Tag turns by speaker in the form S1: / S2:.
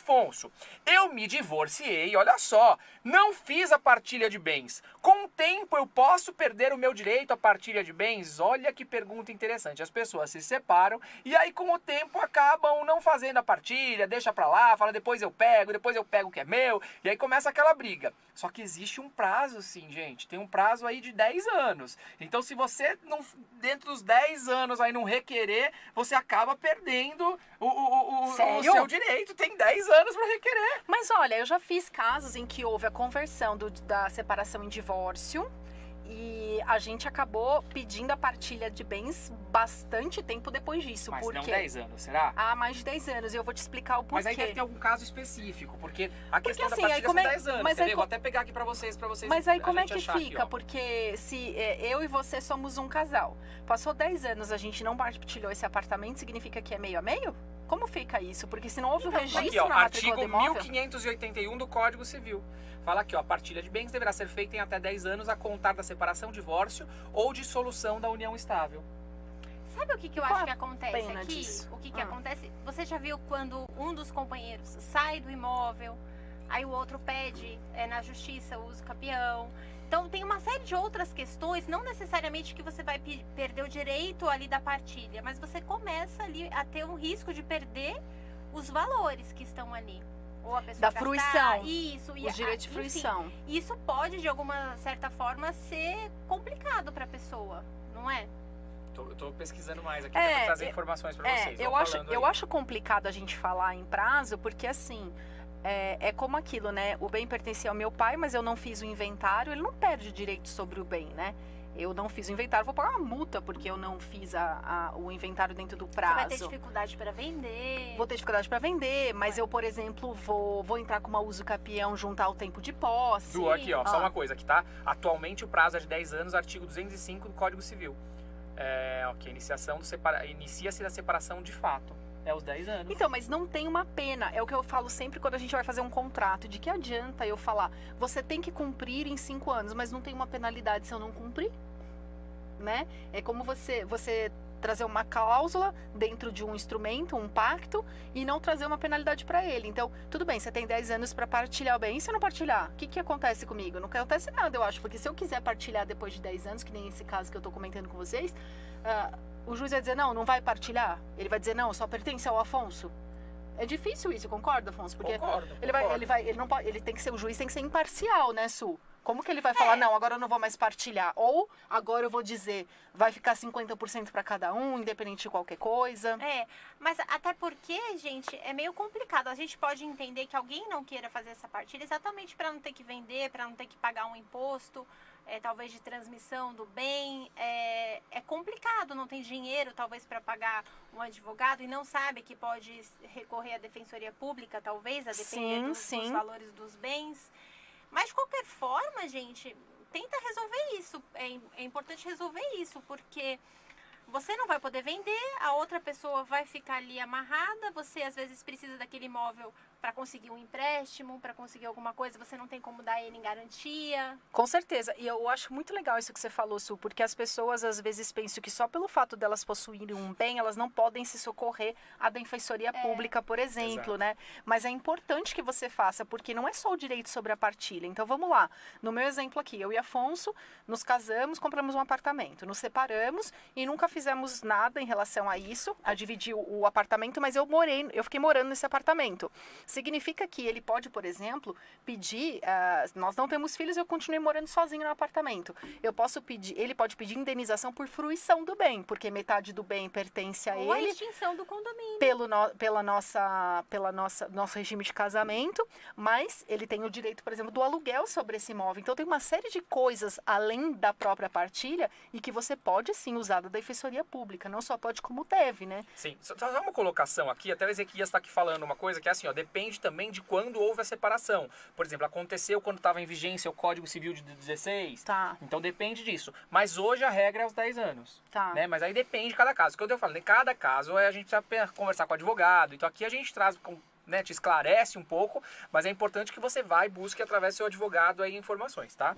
S1: Afonso, eu me divorciei, olha só, não fiz a partilha de bens. Com o tempo eu posso perder o meu direito à partilha de bens? Olha que pergunta interessante. As pessoas se separam e aí com o tempo acabam não fazendo a partilha, deixa pra lá, fala depois eu pego o que é meu, e aí começa aquela briga. Só que existe um prazo, sim, gente, tem um prazo aí de 10 anos. Então se você, dentro dos 10 anos aí não requerer, você acaba perdendo o seu direito. Tem 10 anos para requerer.
S2: Mas olha, eu já fiz casos em que houve a conversão da separação em divórcio e a gente acabou pedindo a partilha de bens bastante tempo depois disso.
S1: Mas
S2: porque...
S1: não 10 anos, será?
S2: Ah, mais de 10 anos, e eu vou te explicar o porquê.
S1: Mas aí deve ter algum caso específico, porque a questão
S2: assim,
S1: da partilha são 10 anos,
S2: mas
S1: entendeu? Vou até pegar aqui pra vocês
S2: Mas aí como é que
S1: achar
S2: fica?
S1: aqui,
S2: porque se eu e você somos um casal, passou 10 anos, a gente não partilhou esse apartamento, significa que é meio a meio? Como fica isso? Porque se não houve o registro
S1: aqui, ó,
S2: na matrícula do
S1: artigo
S2: imóvel...
S1: 1581 do Código Civil. Fala aqui, ó, a partilha de bens deverá ser feita em até 10 anos a contar da separação, divórcio ou dissolução da união estável.
S3: Sabe o que eu acho que acontece aqui?
S2: Disso?
S3: O que acontece? Você já viu quando um dos companheiros sai do imóvel, aí o outro pede na justiça o uso capião. Então tem uma série de outras questões, não necessariamente que você vai perder o direito ali da partilha, mas você começa ali a ter um risco de perder os valores que estão ali. Ou a pessoa
S2: da
S3: gastar,
S2: fruição.
S3: Isso.
S2: Os direitos de fruição.
S3: Enfim, isso pode, de alguma certa forma, ser complicado para a pessoa, não é?
S1: Eu tô pesquisando mais aqui para trazer informações para vocês.
S2: Eu acho complicado a gente falar em prazo, porque assim, é como aquilo, né? O bem pertencia ao meu pai, mas eu não fiz o inventário, ele não perde direito sobre o bem, né? Eu não fiz o inventário, vou pagar uma multa porque eu não fiz o inventário dentro do prazo.
S3: Você vai ter dificuldade para vender.
S2: Vou ter dificuldade para vender, mas eu, por exemplo, vou entrar com uma uso capião, juntar o tempo de posse.
S1: Du, aqui, ó, só uma coisa, aqui tá? Atualmente o prazo é de 10 anos, artigo 205 do Código Civil. Inicia-se da separação de fato. É os 10 anos.
S2: Então, mas não tem uma pena. É o que eu falo sempre quando a gente vai fazer um contrato. De que adianta eu falar, você tem que cumprir em 5 anos, mas não tem uma penalidade se eu não cumprir? Né? É como você trazer uma cláusula dentro de um instrumento, um pacto, e não trazer uma penalidade para ele. Então, tudo bem, você tem 10 anos para partilhar o bem. E se eu não partilhar? O que acontece comigo? Não acontece nada, eu acho. Porque se eu quiser partilhar depois de 10 anos, que nem esse caso que eu tô comentando com vocês, o juiz vai dizer, não vai partilhar. Ele vai dizer, não, só pertence ao Afonso. É difícil isso, concorda, Afonso? Porque
S1: concordo.
S2: Ele tem que ser, o juiz tem que ser imparcial, né, Su? Como que ele vai falar, não, agora eu não vou mais partilhar? Ou agora eu vou dizer, vai ficar 50% para cada um, independente de qualquer coisa?
S3: Mas até porque, gente, é meio complicado. A gente pode entender que alguém não queira fazer essa partilha exatamente para não ter que vender, para não ter que pagar um imposto, talvez de transmissão do bem. É complicado, não tem dinheiro talvez para pagar um advogado e não sabe que pode recorrer à defensoria pública, talvez, a depender dos valores dos bens. Mas, de qualquer forma, gente, tenta resolver isso. É importante resolver isso, porque você não vai poder vender, a outra pessoa vai ficar ali amarrada, você, às vezes, precisa daquele imóvel para conseguir um empréstimo, para conseguir alguma coisa, você não tem como dar ele em garantia.
S2: Com certeza. E eu acho muito legal isso que você falou, Su, porque as pessoas, às vezes, pensam que só pelo fato delas possuírem um bem, elas não podem se socorrer à defensoria pública, por exemplo, né? Mas é importante que você faça, porque não é só o direito sobre a partilha. Então, vamos lá. No meu exemplo aqui, eu e Afonso nos casamos, compramos um apartamento, nos separamos e nunca fizemos nada em relação a isso, a dividir o apartamento, mas eu fiquei morando nesse apartamento. Significa que ele pode, por exemplo, pedir, nós não temos filhos, eu continuei morando sozinho no apartamento. Ele pode pedir indenização por fruição do bem, porque metade do bem pertence a ele.
S3: Ou a extinção do condomínio.
S2: Pelo nosso regime de casamento, mas ele tem o direito, por exemplo, do aluguel sobre esse imóvel. Então tem uma série de coisas além da própria partilha e que você pode sim usar da defensoria pública, não só pode como deve, né?
S1: Sim, só uma colocação aqui, até o Ezequias está aqui falando uma coisa que é assim, ó, depende também de quando houve a separação. Por exemplo, aconteceu quando estava em vigência o Código Civil de 16.
S2: Tá.
S1: Então depende disso. Mas hoje a regra é aos 10 anos.
S2: Tá.
S1: Né? Mas aí depende de cada caso. Quando eu falo, em cada caso a gente precisa conversar com o advogado. Então aqui a gente traz, né, te esclarece um pouco, mas é importante que você vá e busque através do seu advogado aí informações, tá?